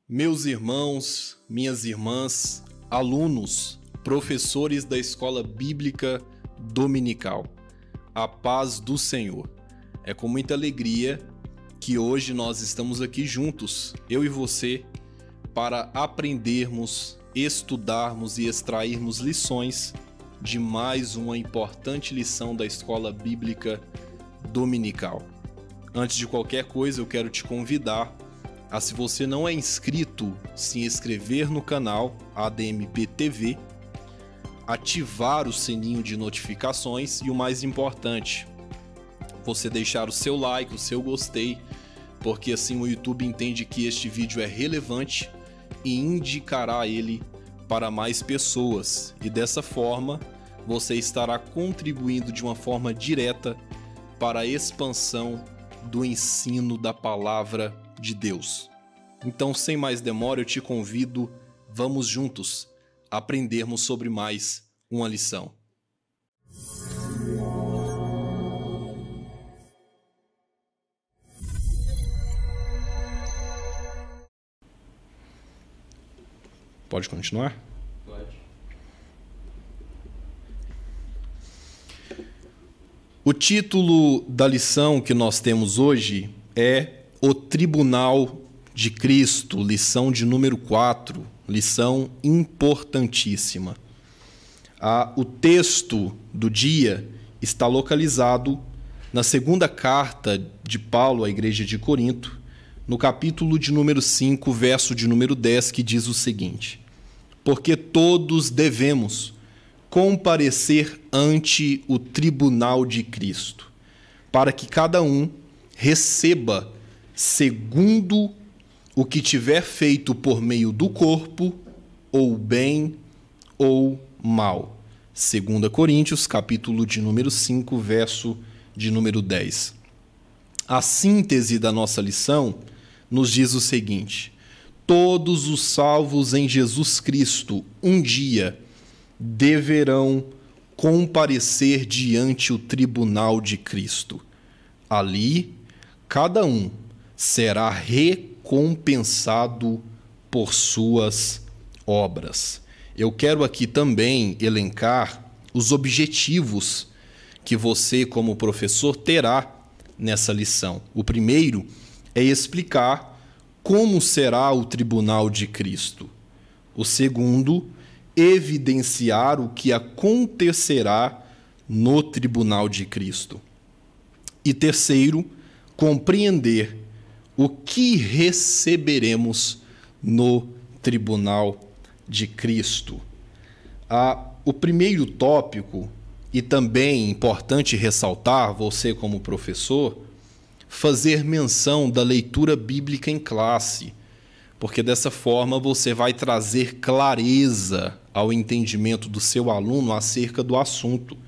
Meus irmãos, minhas irmãs, alunos, professores da Escola Bíblica Dominical, a paz do Senhor. É com muita alegria que hoje nós estamos aqui juntos, eu e você, para aprendermos, estudarmos e extrairmos lições de mais uma importante lição da Escola Bíblica Dominical. Antes de qualquer coisa, eu quero te convidar a, se você não é inscrito, se inscrever no canal ADMP TV, ativar o sininho de notificações e o mais importante, você deixar o seu like, o seu gostei, porque assim o YouTube entende que este vídeo é relevante e indicará ele para mais pessoas. E dessa forma, você estará contribuindo de uma forma direta para a expansão do ensino da palavra de Deus. Então, sem mais demora, eu te convido, vamos juntos aprendermos sobre mais uma lição. Pode continuar? Pode. O título da lição que nós temos hoje é O Tribunal de Cristo, lição de número 4, lição importantíssima. O texto do dia está localizado na segunda carta de Paulo à igreja de Corinto, no capítulo de número 5, verso de número 10, que diz o seguinte: porque todos devemos comparecer ante o tribunal de Cristo, para que cada um receba segundo o que tiver feito por meio do corpo, ou bem ou mal. 2 Coríntios, capítulo de número 5, verso de número 10. A síntese da nossa lição nos diz o seguinte: todos os salvos em Jesus Cristo, um dia, deverão comparecer diante o tribunal de Cristo. Ali, cada um será recompensado por suas obras. Eu quero aqui também elencar os objetivos que você, como professor, terá nessa lição. O primeiro é explicar como será o tribunal de Cristo. O segundo, evidenciar o que acontecerá no tribunal de Cristo. E terceiro, compreender o que receberemos no tribunal de Cristo. O primeiro tópico, e também importante ressaltar, você como professor, fazer menção da leitura bíblica em classe, porque dessa forma você vai trazer clareza ao entendimento do seu aluno acerca do assunto.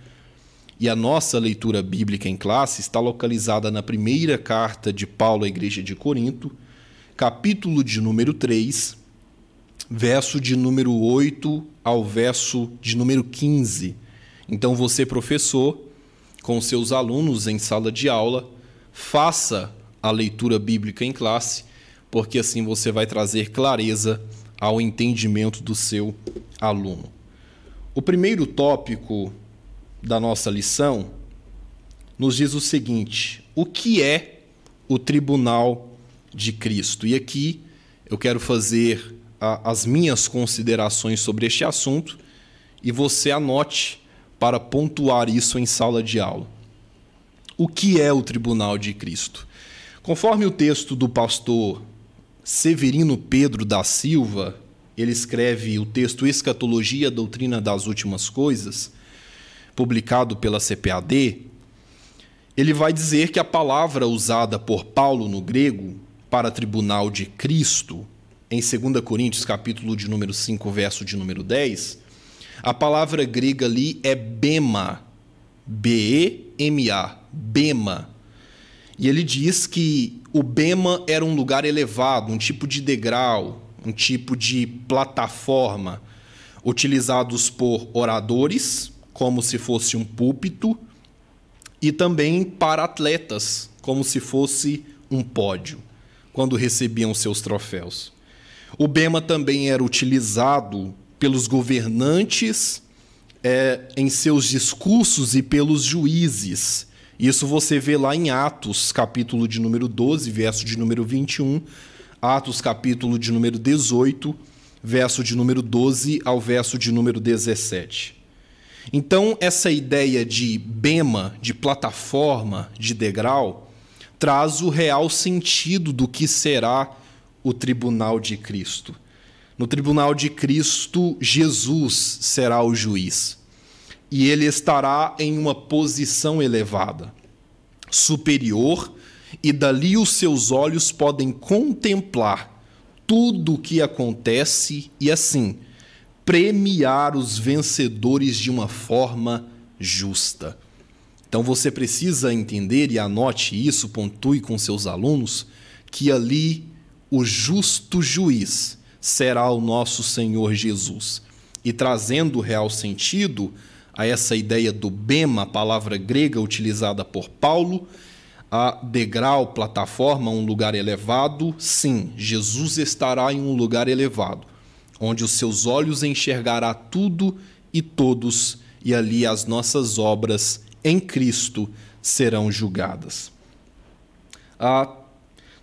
E a nossa leitura bíblica em classe está localizada na primeira carta de Paulo à igreja de Corinto, capítulo de número 3, verso de número 8 ao verso de número 15. Então você, professor, com seus alunos em sala de aula, faça a leitura bíblica em classe, porque assim você vai trazer clareza ao entendimento do seu aluno. O primeiro tópico da nossa lição nos diz o seguinte: o que é o tribunal de Cristo? E aqui eu quero fazer as minhas considerações sobre este assunto e você anote para pontuar isso em sala de aula. O que é o tribunal de Cristo? Conforme o texto do pastor Severino Pedro da Silva, ele escreve o texto Escatologia, Doutrina das Últimas Coisas, publicado pela CPAD, ele vai dizer que a palavra usada por Paulo no grego para tribunal de Cristo, em 2 Coríntios, capítulo de número 5, verso de número 10, a palavra grega ali é bema, B-E-M-A, bema. E ele diz que o bema era um lugar elevado, um tipo de degrau, um tipo de plataforma, utilizados por oradores, como se fosse um púlpito, e também para atletas, como se fosse um pódio, quando recebiam seus troféus. O bema também era utilizado pelos governantes em seus discursos e pelos juízes. Isso você vê lá em Atos, capítulo de número 12, verso de número 21, Atos, capítulo de número 18, verso de número 12 ao verso de número 17. Então, essa ideia de bema, de plataforma, de degrau, traz o real sentido do que será o tribunal de Cristo. No tribunal de Cristo, Jesus será o juiz. E ele estará em uma posição elevada, superior, e dali os seus olhos podem contemplar tudo o que acontece e, assim, premiar os vencedores de uma forma justa. Então você precisa entender, e anote isso, pontue com seus alunos, que ali o justo juiz será o nosso Senhor Jesus. E trazendo o real sentido a essa ideia do bema, a palavra grega utilizada por Paulo, a degrau, plataforma, um lugar elevado, sim, Jesus estará em um lugar elevado, onde os seus olhos enxergará tudo e todos, e ali as nossas obras em Cristo serão julgadas.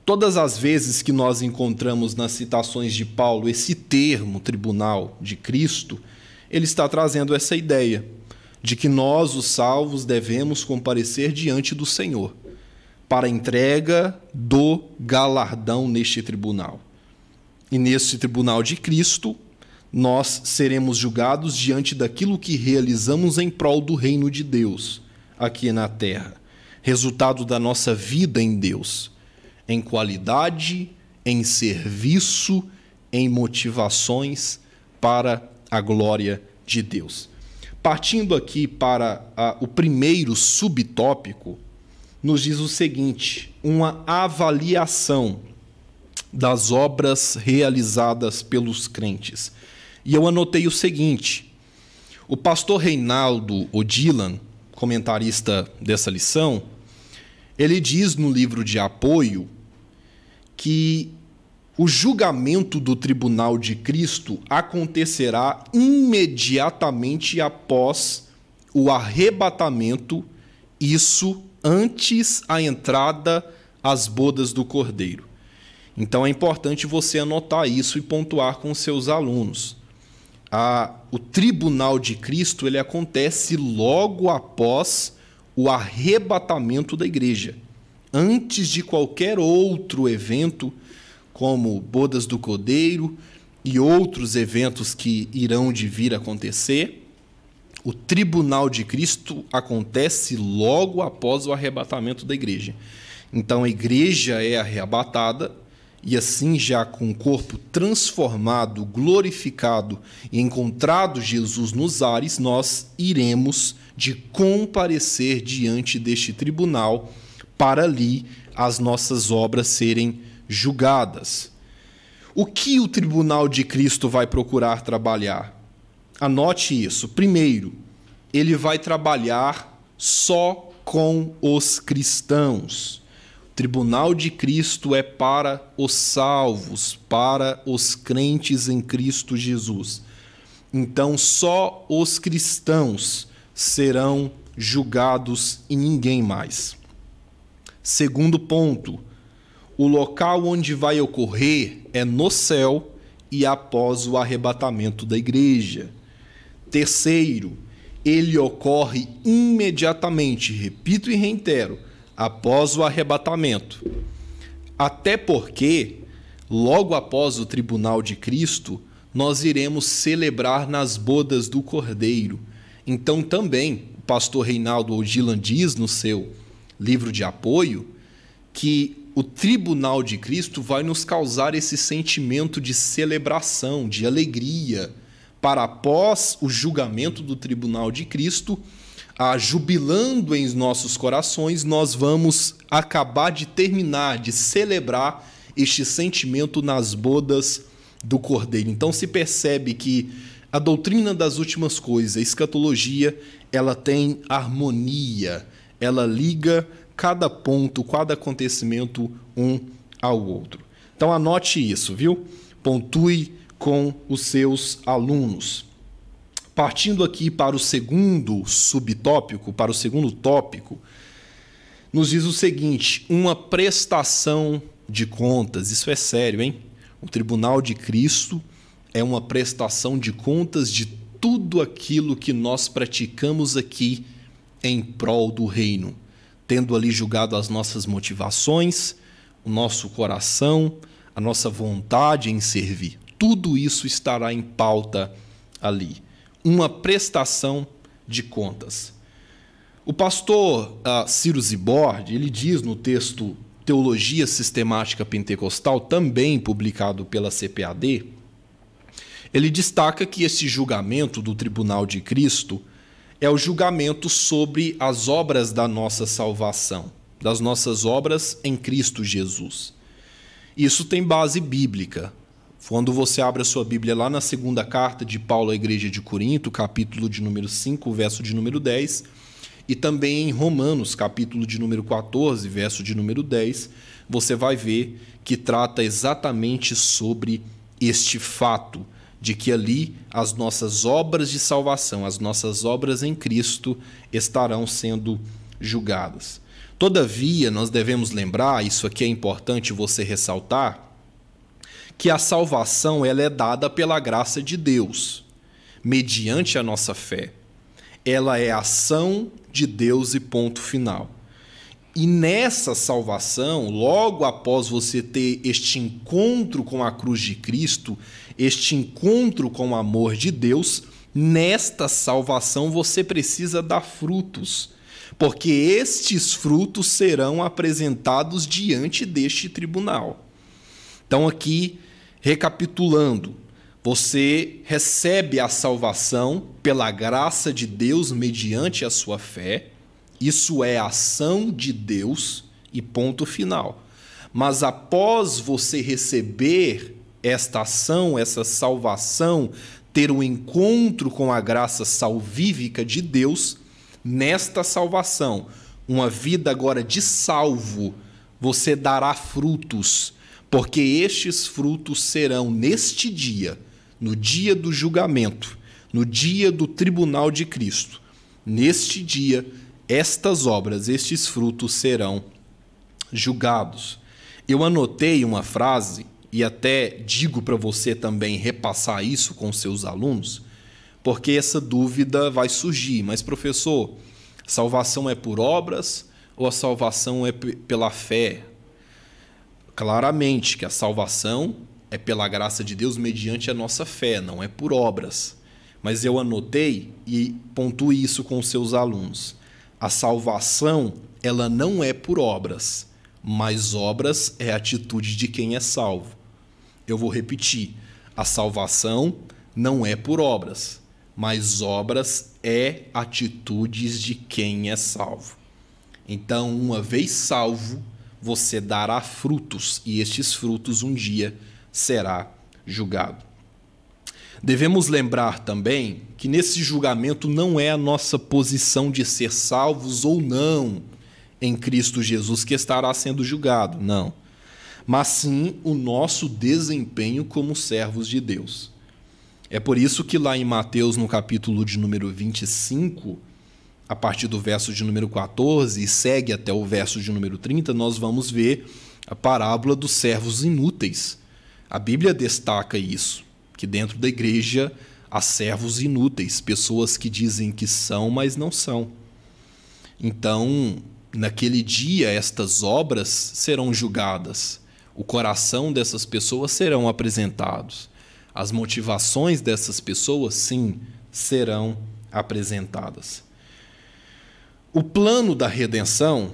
Todas as vezes que nós encontramos nas citações de Paulo esse termo, tribunal de Cristo, ele está trazendo essa ideia de que nós, os salvos, devemos comparecer diante do Senhor para a entrega do galardão neste tribunal. E neste tribunal de Cristo, nós seremos julgados diante daquilo que realizamos em prol do reino de Deus aqui na terra, resultado da nossa vida em Deus, em qualidade, em serviço, em motivações para a glória de Deus. Partindo aqui para o primeiro subtópico, nos diz o seguinte: uma avaliação das obras realizadas pelos crentes. E eu anotei o seguinte: o pastor Reinaldo Odilon, comentarista dessa lição, ele diz no livro de apoio que o julgamento do tribunal de Cristo acontecerá imediatamente após o arrebatamento, isso antes a entrada às bodas do Cordeiro. Então é importante você anotar isso e pontuar com seus alunos. O tribunal de Cristo ele acontece logo após o arrebatamento da igreja, antes de qualquer outro evento, como bodas do Cordeiro e outros eventos que irão de vir a acontecer. O tribunal de Cristo acontece logo após o arrebatamento da igreja. Então a igreja é arrebatada e assim já com o corpo transformado, glorificado e encontrado Jesus nos ares, nós iremos de comparecer diante deste tribunal para ali as nossas obras serem julgadas. O que o tribunal de Cristo vai procurar trabalhar? Anote isso. Primeiro, ele vai trabalhar só com os cristãos. O tribunal de Cristo é para os salvos, para os crentes em Cristo Jesus. Então, só os cristãos serão julgados e ninguém mais. Segundo ponto, o local onde vai ocorrer é no céu e após o arrebatamento da igreja. Terceiro, ele ocorre imediatamente, repito e reitero, após o arrebatamento. Até porque, logo após o tribunal de Cristo, nós iremos celebrar nas bodas do Cordeiro. Então também, o pastor Reinaldo Odilon diz no seu livro de apoio que o tribunal de Cristo vai nos causar esse sentimento de celebração, de alegria, para após o julgamento do tribunal de Cristo, jubilando em nossos corações, nós vamos acabar de terminar, de celebrar este sentimento nas bodas do Cordeiro. Então se percebe que a doutrina das últimas coisas, a escatologia, ela tem harmonia, ela liga cada ponto, cada acontecimento um ao outro. Então anote isso, viu? Pontue com os seus alunos. Partindo aqui para o segundo subtópico, para o segundo tópico, nos diz o seguinte: uma prestação de contas. Isso é sério, hein? O tribunal de Cristo é uma prestação de contas de tudo aquilo que nós praticamos aqui em prol do reino, tendo ali julgado as nossas motivações, o nosso coração, a nossa vontade em servir. Tudo isso estará em pauta ali. Uma prestação de contas. O pastor Ciro Zibord, ele diz no texto Teologia Sistemática Pentecostal, também publicado pela CPAD, ele destaca que esse julgamento do Tribunal de Cristo é o julgamento sobre as obras da nossa salvação, das nossas obras em Cristo Jesus. Isso tem base bíblica. Quando você abre a sua Bíblia lá na segunda carta de Paulo à igreja de Corinto, capítulo de número 5, verso de número 10, e também em Romanos, capítulo de número 14, verso de número 10, você vai ver que trata exatamente sobre este fato, de que ali as nossas obras de salvação, as nossas obras em Cristo estarão sendo julgadas. Todavia, nós devemos lembrar, isso aqui é importante você ressaltar, que a salvação ela é dada pela graça de Deus, mediante a nossa fé. Ela é ação de Deus e ponto final. E nessa salvação, logo após você ter este encontro com a cruz de Cristo, este encontro com o amor de Deus, nesta salvação você precisa dar frutos, porque estes frutos serão apresentados diante deste tribunal. Então aqui, recapitulando, você recebe a salvação pela graça de Deus mediante a sua fé. Isso é ação de Deus e ponto final. Mas após você receber esta ação, essa salvação, ter um encontro com a graça salvífica de Deus, nesta salvação, uma vida agora de salvo, você dará frutos, porque estes frutos serão neste dia, no dia do julgamento, no dia do tribunal de Cristo. Neste dia, estas obras, estes frutos serão julgados. Eu anotei uma frase, e até digo para você também repassar isso com seus alunos, porque essa dúvida vai surgir. Mas, professor, salvação é por obras ou a salvação é pela fé? Claramente que a salvação é pela graça de Deus mediante a nossa fé, não é por obras. Mas eu anotei e pontue isso com seus alunos. A salvação, ela não é por obras, mas obras é a atitude de quem é salvo. Eu vou repetir. A salvação não é por obras, mas obras é atitudes de quem é salvo. Então, uma vez salvo, você dará frutos, e estes frutos um dia será julgado. Devemos lembrar também que nesse julgamento não é a nossa posição de ser salvos ou não em Cristo Jesus que estará sendo julgado, não. Mas sim o nosso desempenho como servos de Deus. É por isso que lá em Mateus, no capítulo de número 25, a partir do verso de número 14 e segue até o verso de número 30, nós vamos ver a parábola dos servos inúteis. A Bíblia destaca isso, que dentro da igreja há servos inúteis, pessoas que dizem que são, mas não são. Então, naquele dia, estas obras serão julgadas. O coração dessas pessoas serão apresentados. As motivações dessas pessoas, sim, serão apresentadas. O plano da redenção,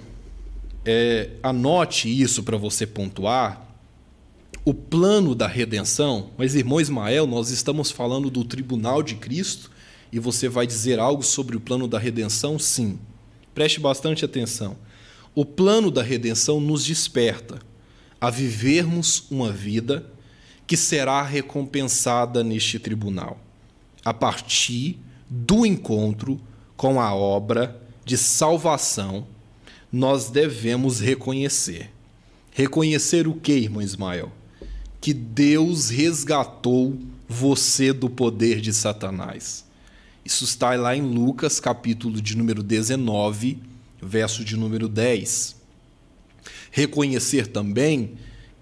anote isso para você pontuar. O plano da redenção, mas irmão Ismael, nós estamos falando do tribunal de Cristo e você vai dizer algo sobre o plano da redenção? Sim. Preste bastante atenção. O plano da redenção nos desperta a vivermos uma vida que será recompensada neste tribunal, a partir do encontro com a obra de salvação. Nós devemos reconhecer. Reconhecer o quê, irmão Ismael? que Deus resgatou você do poder de Satanás. Isso está lá em Lucas, capítulo de número 19, verso de número 10. Reconhecer também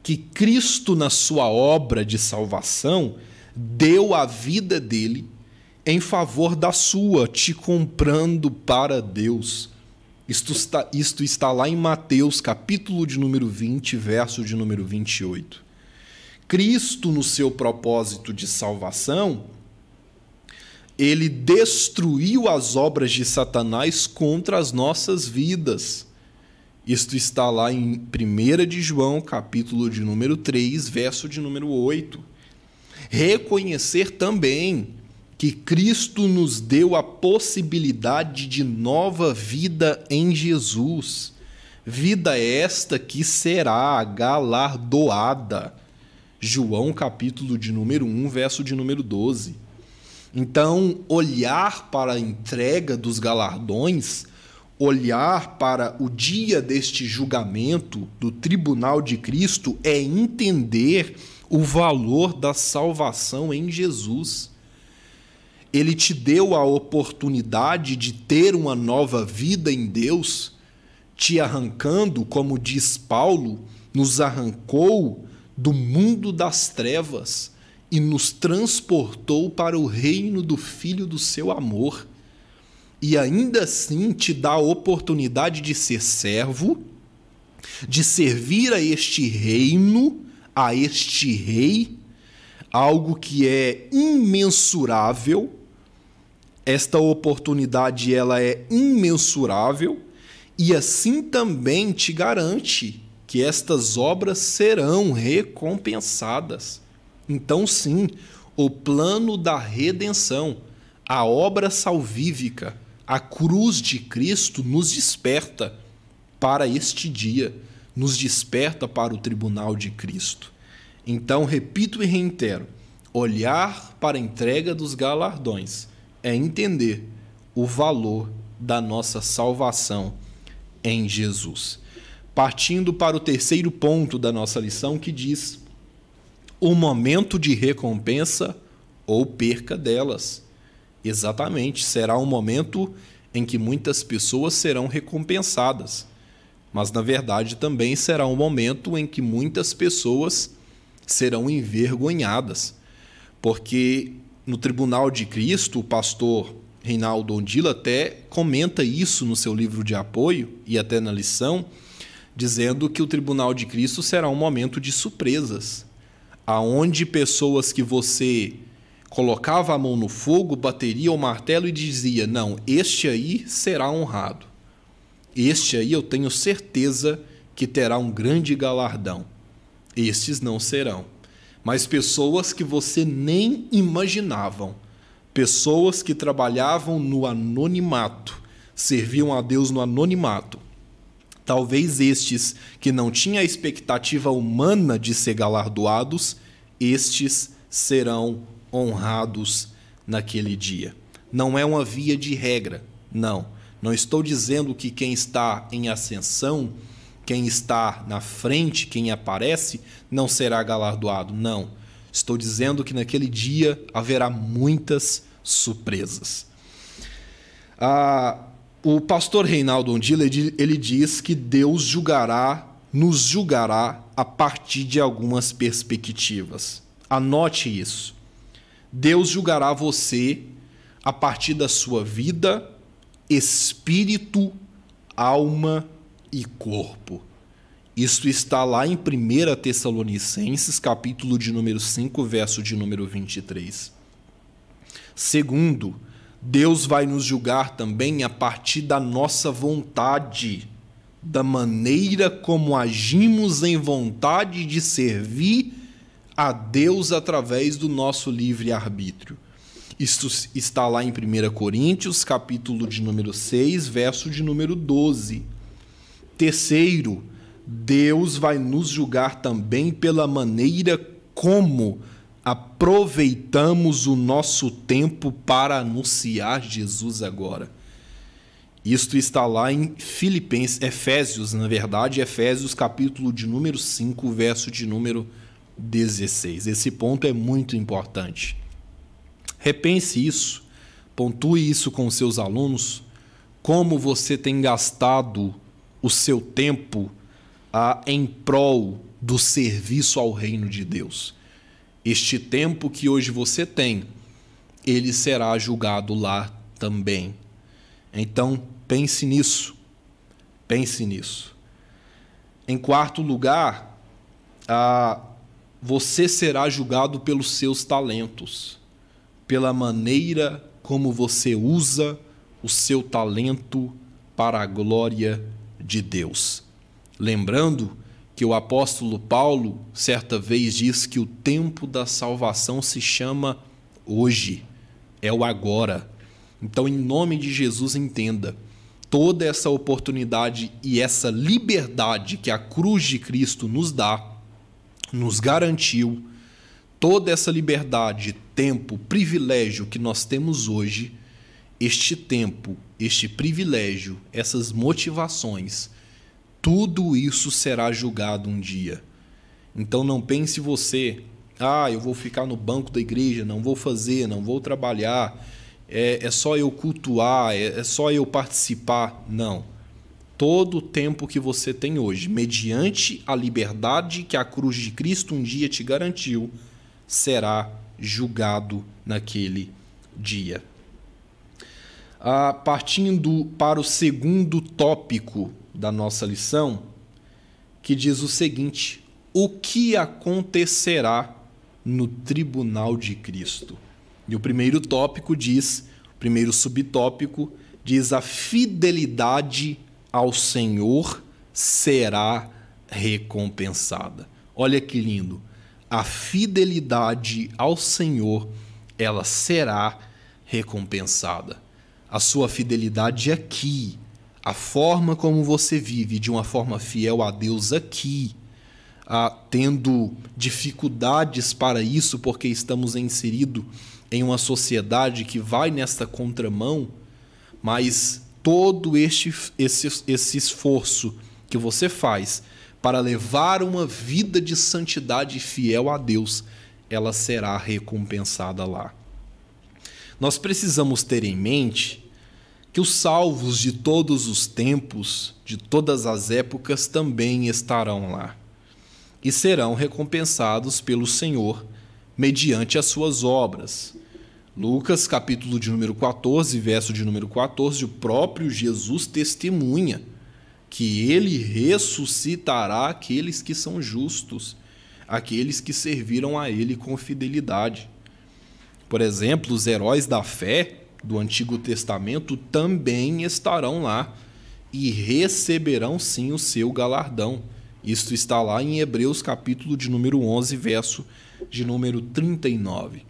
que Cristo, na sua obra de salvação, deu a vida dele em favor da sua, te comprando para Deus. Isto está lá em Mateus, capítulo de número 20, verso de número 28. Cristo, no seu propósito de salvação, ele destruiu as obras de Satanás contra as nossas vidas. Isto está lá em 1 de João, capítulo de número 3, verso de número 8. Reconhecer também que Cristo nos deu a possibilidade de nova vida em Jesus. Vida esta que será galardoada. João, capítulo de número 1, verso de número 12. Então, olhar para a entrega dos galardões, olhar para o dia deste julgamento do tribunal de Cristo é entender o valor da salvação em Jesus. Ele te deu a oportunidade de ter uma nova vida em Deus, te arrancando, como diz Paulo, nos arrancou do mundo das trevas e nos transportou para o reino do Filho do seu amor. E ainda assim te dá a oportunidade de ser servo, de servir a este reino, a este rei, algo que é imensurável. Esta oportunidade ela é imensurável e assim também te garante que estas obras serão recompensadas. Então, sim, o plano da redenção, a obra salvífica, a cruz de Cristo nos desperta para este dia, nos desperta para o tribunal de Cristo. Então, repito e reitero, olhar para a entrega dos galardões é entender o valor da nossa salvação em Jesus. Partindo para o terceiro ponto da nossa lição, que diz o momento de recompensa ou perca delas. Exatamente, será um momento em que muitas pessoas serão recompensadas, mas na verdade também será um momento em que muitas pessoas serão envergonhadas, porque no tribunal de Cristo, o pastor Reinaldo Ondila até comenta isso no seu livro de apoio e até na lição, dizendo que o tribunal de Cristo será um momento de surpresas, aonde pessoas que você colocava a mão no fogo, bateria o martelo e dizia, não, este aí será honrado. Este aí eu tenho certeza que terá um grande galardão. Estes não serão. Mas pessoas que você nem imaginavam, pessoas que trabalhavam no anonimato, serviam a Deus no anonimato, talvez estes que não tinham a expectativa humana de ser galardoados, estes serão honrados naquele dia. Não é uma via de regra, não. Não estou dizendo que quem está em ascensão, quem está na frente, quem aparece, não será galardoado, não. Estou dizendo que naquele dia haverá muitas surpresas. O pastor Reinaldo Ondila, ele diz que Deus nos julgará a partir de algumas perspectivas. Anote isso. Deus julgará você a partir da sua vida, espírito, alma e corpo. Isto está lá em 1 Tessalonicenses, capítulo de número 5, verso de número 23. Segundo, Deus vai nos julgar também a partir da nossa vontade, da maneira como agimos em vontade de servir a Deus através do nosso livre-arbítrio. Isto está lá em 1 Coríntios, capítulo de número 6, verso de número 12. Terceiro, Deus vai nos julgar também pela maneira como aproveitamos o nosso tempo para anunciar Jesus agora. Isto está lá em Efésios, capítulo de número 5, verso de número 16. Esse ponto é muito importante. Repense isso, pontue isso com seus alunos, como você tem gastado o seu tempo em prol do serviço ao reino de Deus. Este tempo que hoje você tem, ele será julgado lá também. Então, pense nisso. Pense nisso. Em quarto lugar, você será julgado pelos seus talentos, pela maneira como você usa o seu talento para a glória de Deus. Lembrando que o apóstolo Paulo, certa vez, diz que o tempo da salvação se chama hoje, é o agora. Então, em nome de Jesus, entenda, toda essa oportunidade e essa liberdade que a cruz de Cristo nos dá, nos garantiu, toda essa liberdade, tempo, privilégio que nós temos hoje, este tempo, este privilégio, essas motivações, tudo isso será julgado um dia. Então não pense você, eu vou ficar no banco da igreja, não vou fazer, não vou trabalhar, é só eu cultuar, é só eu participar. Não. Todo o tempo que você tem hoje, mediante a liberdade que a cruz de Cristo um dia te garantiu, será julgado naquele dia. Partindo para o segundo tópico da nossa lição, que diz o seguinte: o que acontecerá no tribunal de Cristo? E o primeiro tópico diz, o primeiro subtópico diz: a fidelidade ao Senhor será recompensada. Olha que lindo. A fidelidade ao Senhor, ela será recompensada. A sua fidelidade aqui, a forma como você vive de uma forma fiel a Deus aqui, tendo dificuldades para isso porque estamos inseridos em uma sociedade que vai nesta contramão, mas todo esse esforço que você faz para levar uma vida de santidade fiel a Deus, ela será recompensada lá. Nós precisamos ter em mente que os salvos de todos os tempos, de todas as épocas, também estarão lá e serão recompensados pelo Senhor mediante as suas obras. Lucas, capítulo de número 14, verso de número 14, o próprio Jesus testemunha que ele ressuscitará aqueles que são justos, aqueles que serviram a ele com fidelidade. Por exemplo, os heróis da fé do Antigo Testamento também estarão lá e receberão sim o seu galardão. Isto está lá em Hebreus, capítulo de número 11, verso de número 39.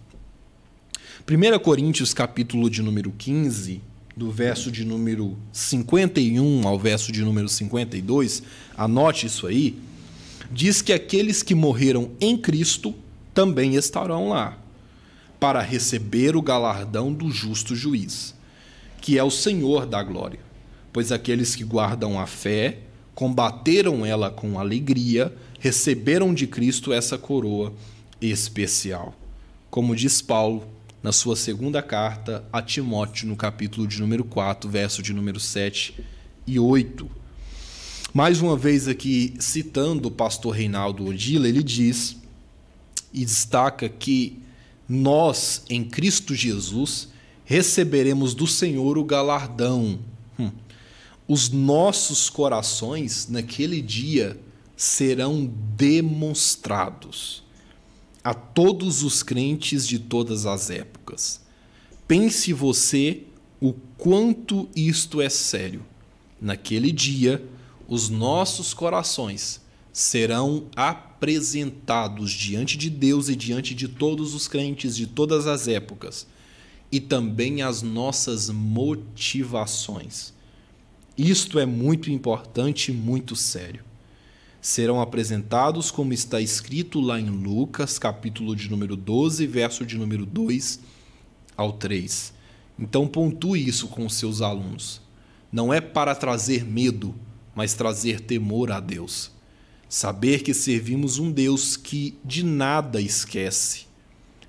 1 Coríntios, capítulo de número 15, do verso de número 51 ao verso de número 52, anote isso aí, diz que aqueles que morreram em Cristo também estarão lá, para receber o galardão do justo juiz, que é o Senhor da glória. Pois aqueles que guardam a fé, combateram ela com alegria, receberam de Cristo essa coroa especial. Como diz Paulo na sua segunda carta a Timóteo, no capítulo de número 4, verso de número 7 e 8. Mais uma vez aqui, citando o pastor Reinaldo Odila, ele diz e destaca que nós, em Cristo Jesus, receberemos do Senhor o galardão. Os nossos corações, naquele dia, serão demonstrados a todos os crentes de todas as épocas. Pense você o quanto isto é sério. Naquele dia, os nossos corações serão apresentados diante de Deus e diante de todos os crentes de todas as épocas, e também as nossas motivações. Isto é muito importante e muito sério. Serão apresentados como está escrito lá em Lucas, capítulo de número 12, verso de número 2 ao 3. Então pontue isso com os seus alunos. Não é para trazer medo, mas trazer temor a Deus. Saber que servimos um Deus que de nada esquece,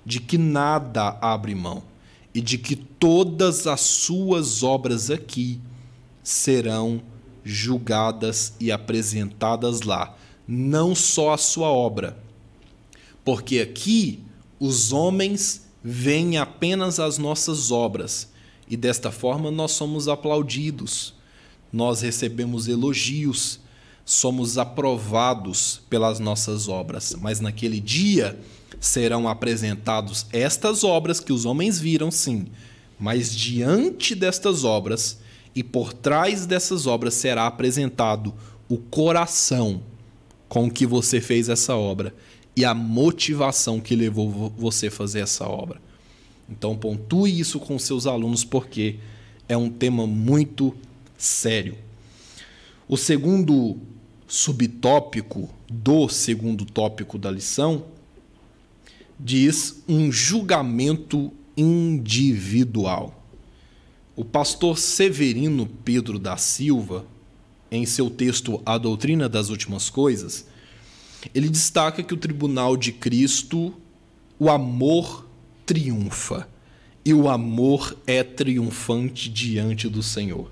de que nada abre mão e de que todas as suas obras aqui serão julgadas e apresentadas lá. Não só a sua obra, porque aqui os homens veem apenas as nossas obras e desta forma nós somos aplaudidos, nós recebemos elogios, somos aprovados pelas nossas obras, mas naquele dia serão apresentados estas obras que os homens viram, sim, mas diante destas obras e por trás dessas obras será apresentado o coração com que você fez essa obra e a motivação que levou você a fazer essa obra. Então pontue isso com seus alunos porque é um tema muito sério. O segundo subtópico do segundo tópico da lição diz um julgamento individual. O pastor Severino Pedro da Silva, em seu texto A Doutrina das Últimas Coisas, ele destaca que o tribunal de Cristo, o amor triunfa, e o amor é triunfante diante do Senhor.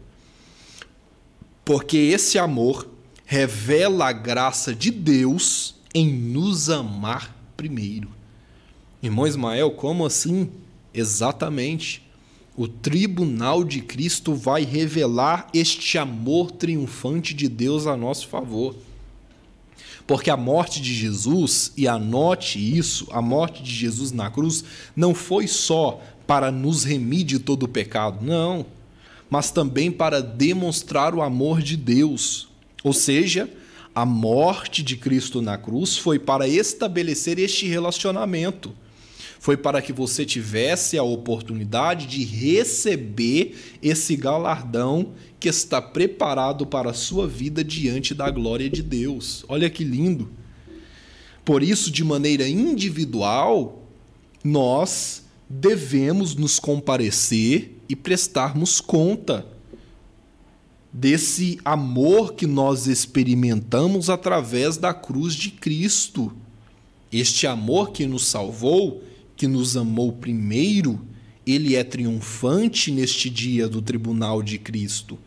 Porque esse amor revela a graça de Deus em nos amar primeiro. Irmão Ismael, como assim? Exatamente. O tribunal de Cristo vai revelar este amor triunfante de Deus a nosso favor. Porque a morte de Jesus, e anote isso, a morte de Jesus na cruz não foi só para nos remir de todo o pecado, não, mas também para demonstrar o amor de Deus. Ou seja, a morte de Cristo na cruz foi para estabelecer este relacionamento. Foi para que você tivesse a oportunidade de receber esse galardão que está preparado para a sua vida diante da glória de Deus. Olha que lindo! Por isso, de maneira individual, nós devemos nos comparecer e prestarmos conta desse amor que nós experimentamos através da cruz de Cristo. Este amor que nos salvou, que nos amou primeiro, ele é triunfante neste dia do tribunal de Cristo,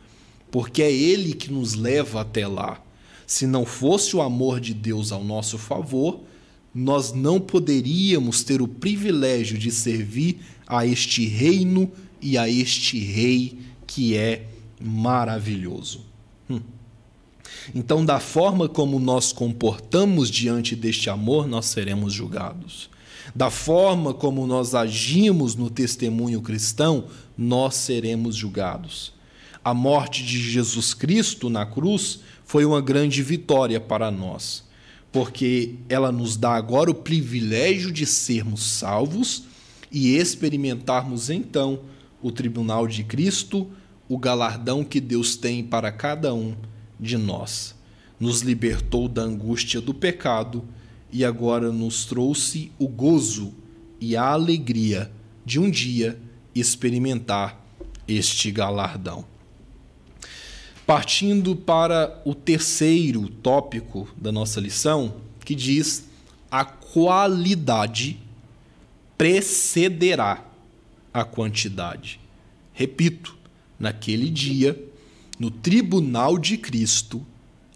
porque é ele que nos leva até lá. Se não fosse o amor de Deus ao nosso favor, nós não poderíamos ter o privilégio de servir a este reino e a este rei que é maravilhoso. Então, da forma como nós comportamos diante deste amor, nós seremos julgados. Da forma como nós agimos no testemunho cristão, nós seremos julgados. A morte de Jesus Cristo na cruz foi uma grande vitória para nós, porque ela nos dá agora o privilégio de sermos salvos e experimentarmos então o tribunal de Cristo, o galardão que Deus tem para cada um de nós. Nos libertou da angústia do pecado e agora nos trouxe o gozo e a alegria de um dia experimentar este galardão. Partindo para o terceiro tópico da nossa lição, que diz: a qualidade precederá a quantidade. Repito, naquele dia, no tribunal de Cristo,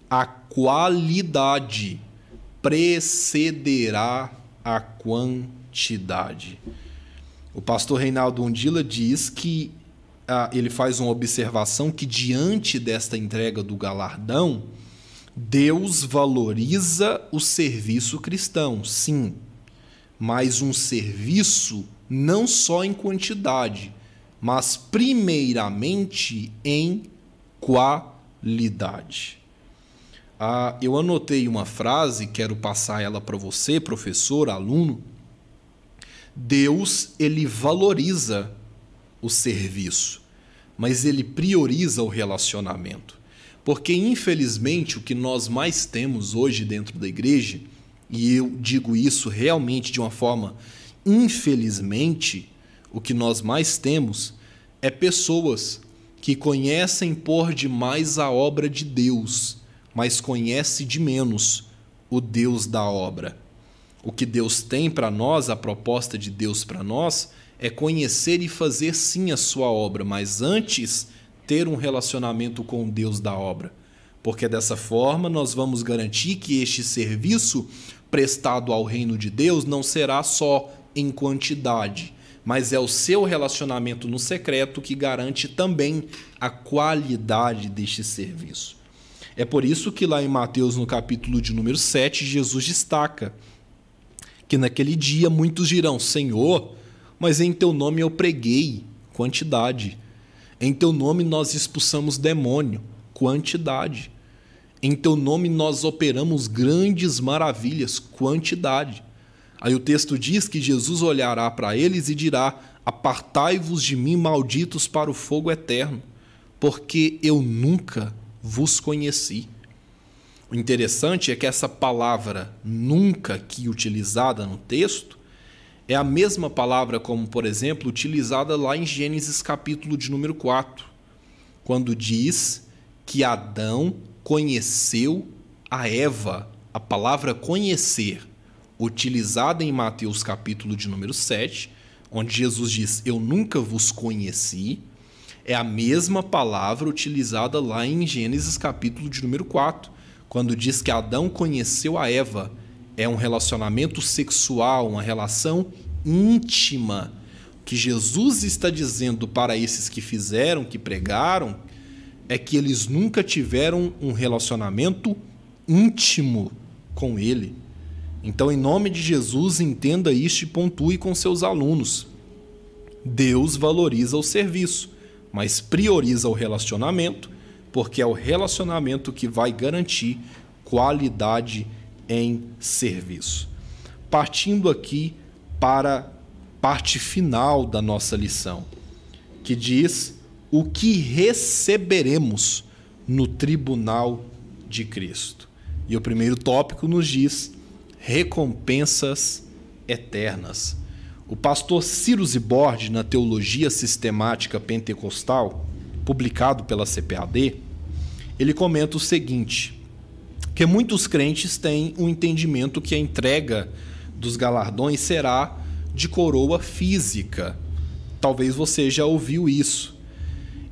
a qualidade precederá a quantidade. O pastor Reinaldo Undila diz que ele faz uma observação que diante desta entrega do galardão, Deus valoriza o serviço cristão, sim, mas um serviço não só em quantidade, mas primeiramente em qualidade. Eu anotei uma frase, quero passar ela para você, professor, aluno. Deus, ele valoriza o serviço, mas ele prioriza o relacionamento. Porque, infelizmente, o que nós mais temos hoje dentro da igreja, e eu digo isso realmente de uma forma infelizmente, o que nós mais temos é pessoas que conhecem por demais a obra de Deus, mas conhecem de menos o Deus da obra. O que Deus tem para nós, a proposta de Deus para nós, é conhecer e fazer sim a sua obra, mas antes ter um relacionamento com o Deus da obra. Porque dessa forma nós vamos garantir que este serviço prestado ao reino de Deus não será só em quantidade, mas é o seu relacionamento no secreto que garante também a qualidade deste serviço. É por isso que lá em Mateus, no capítulo de número 7, Jesus destaca que naquele dia muitos dirão: Senhor, mas em teu nome eu preguei, quantidade. Em teu nome nós expulsamos demônio, quantidade. Em teu nome nós operamos grandes maravilhas, quantidade. Aí o texto diz que Jesus olhará para eles e dirá: apartai-vos de mim, malditos, para o fogo eterno, porque eu nunca vos conheci. O interessante é que essa palavra nunca aqui utilizada no texto é a mesma palavra como, por exemplo, utilizada lá em Gênesis capítulo de número 4, quando diz que Adão conheceu a Eva. A palavra conhecer, utilizada em Mateus capítulo de número 7, onde Jesus diz: eu nunca vos conheci, é a mesma palavra utilizada lá em Gênesis capítulo de número 4, quando diz que Adão conheceu a Eva. É um relacionamento sexual, uma relação íntima. O que Jesus está dizendo para esses que fizeram, que pregaram, é que eles nunca tiveram um relacionamento íntimo com Ele. Então, em nome de Jesus, entenda isto e pontue com seus alunos. Deus valoriza o serviço, mas prioriza o relacionamento, porque é o relacionamento que vai garantir qualidade em serviço. Partindo aqui para a parte final da nossa lição, que diz o que receberemos no tribunal de Cristo. E o primeiro tópico nos diz recompensas eternas. O pastor Ciro Zibordi, na Teologia Sistemática Pentecostal, publicado pela CPAD, ele comenta o seguinte: que muitos crentes têm um entendimento que a entrega dos galardões será de coroa física. Talvez você já ouviu isso.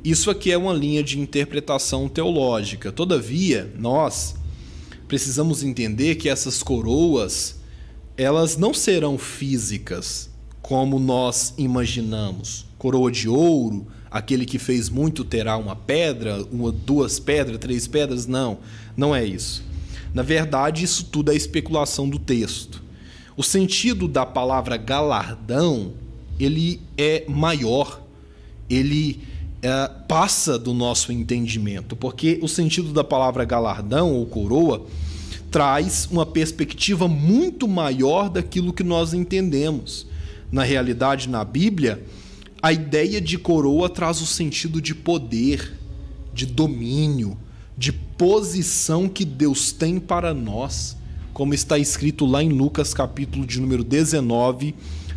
Isso aqui é uma linha de interpretação teológica. Todavia, nós precisamos entender que essas coroas, elas não serão físicas, como nós imaginamos. Coroa de ouro, aquele que fez muito terá uma pedra, duas pedras, 3 pedras. Não, não é isso. Na verdade, isso tudo é especulação do texto. O sentido da palavra galardão, ele é maior, ele passa do nosso entendimento, porque o sentido da palavra galardão ou coroa traz uma perspectiva muito maior daquilo que nós entendemos. Na realidade, na Bíblia, a ideia de coroa traz o sentido de poder, de domínio, de posição que Deus tem para nós, como está escrito lá em Lucas capítulo de número 19,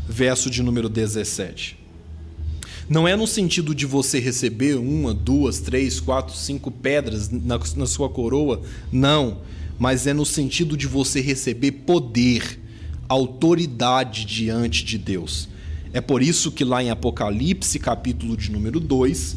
verso de número 17. Não é no sentido de você receber 1, 2, 3, 4, 5 pedras na sua coroa, não, mas é no sentido de você receber poder, autoridade diante de Deus. É por isso que lá em Apocalipse, capítulo de número 2,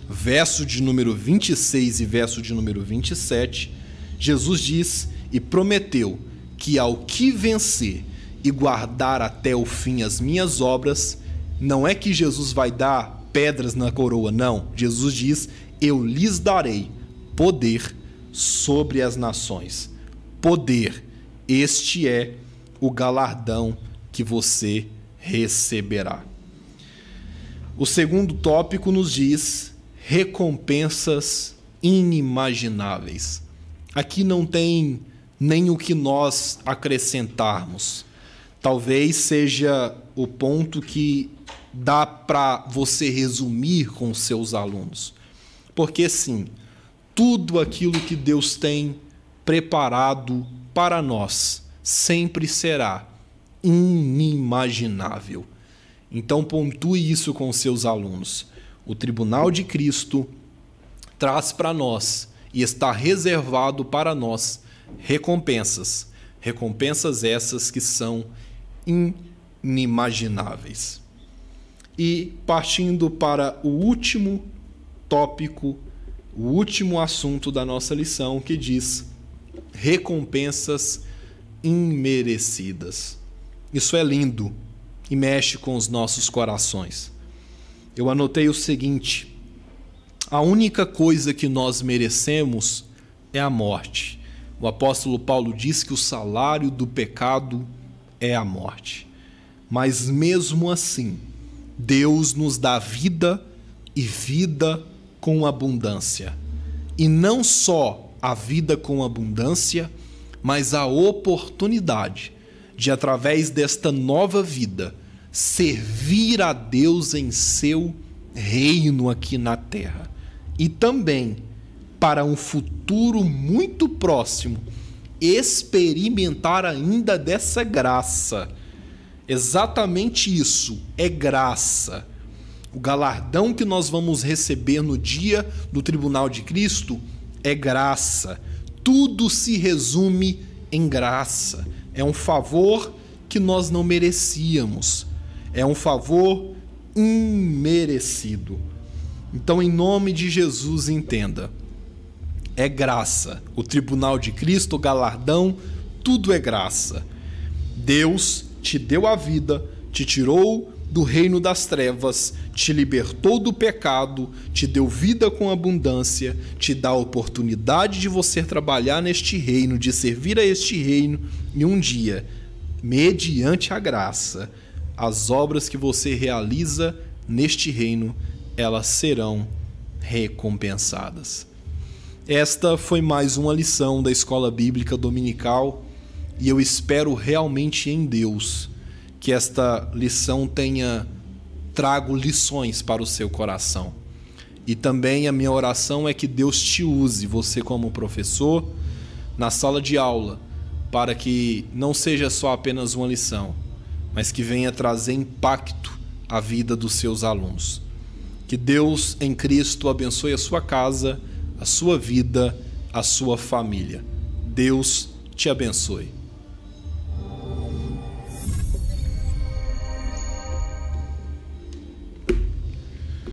verso de número 26 e verso de número 27, Jesus diz e prometeu que ao que vencer e guardar até o fim as minhas obras, não é que Jesus vai dar pedras na coroa, não. Jesus diz: eu lhes darei poder sobre as nações. Poder, este é o galardão que você receberá. O segundo tópico nos diz recompensas inimagináveis. Aqui não tem nem o que nós acrescentarmos. Talvez seja o ponto que dá para você resumir com seus alunos. Porque sim, tudo aquilo que Deus tem preparado para nós sempre será inimaginável. Então pontue isso com seus alunos. O tribunal de Cristo traz para nós e está reservado para nós recompensas Recompensas essas que são inimagináveis. E partindo para o último tópico, o último assunto da nossa lição, que diz recompensas imerecidas. Isso é lindo e mexe com os nossos corações. Eu anotei o seguinte: a única coisa que nós merecemos é a morte. O apóstolo Paulo diz que o salário do pecado é a morte. Mas mesmo assim, Deus nos dá vida e vida com abundância. E não só a vida com abundância, mas a oportunidade de, através desta nova vida, servir a Deus em seu reino aqui na terra. E também, para um futuro muito próximo, experimentar ainda dessa graça. Exatamente isso, é graça. O galardão que nós vamos receber no dia do tribunal de Cristo é graça. Tudo se resume em graça. É um favor que nós não merecíamos. É um favor imerecido. Então, em nome de Jesus, entenda. É graça. O tribunal de Cristo, o galardão, tudo é graça. Deus te deu a vida, te tirou do reino das trevas, te libertou do pecado, te deu vida com abundância, te dá a oportunidade de você trabalhar neste reino, de servir a este reino, e um dia, mediante a graça, as obras que você realiza neste reino, elas serão recompensadas. Esta foi mais uma lição da Escola Bíblica Dominical e eu espero realmente em Deus que esta lição tenha trago lições para o seu coração. E também a minha oração é que Deus te use, você como professor, na sala de aula, para que não seja só apenas uma lição, mas que venha trazer impacto à vida dos seus alunos. Que Deus em Cristo abençoe a sua casa, a sua vida, a sua família. Deus te abençoe.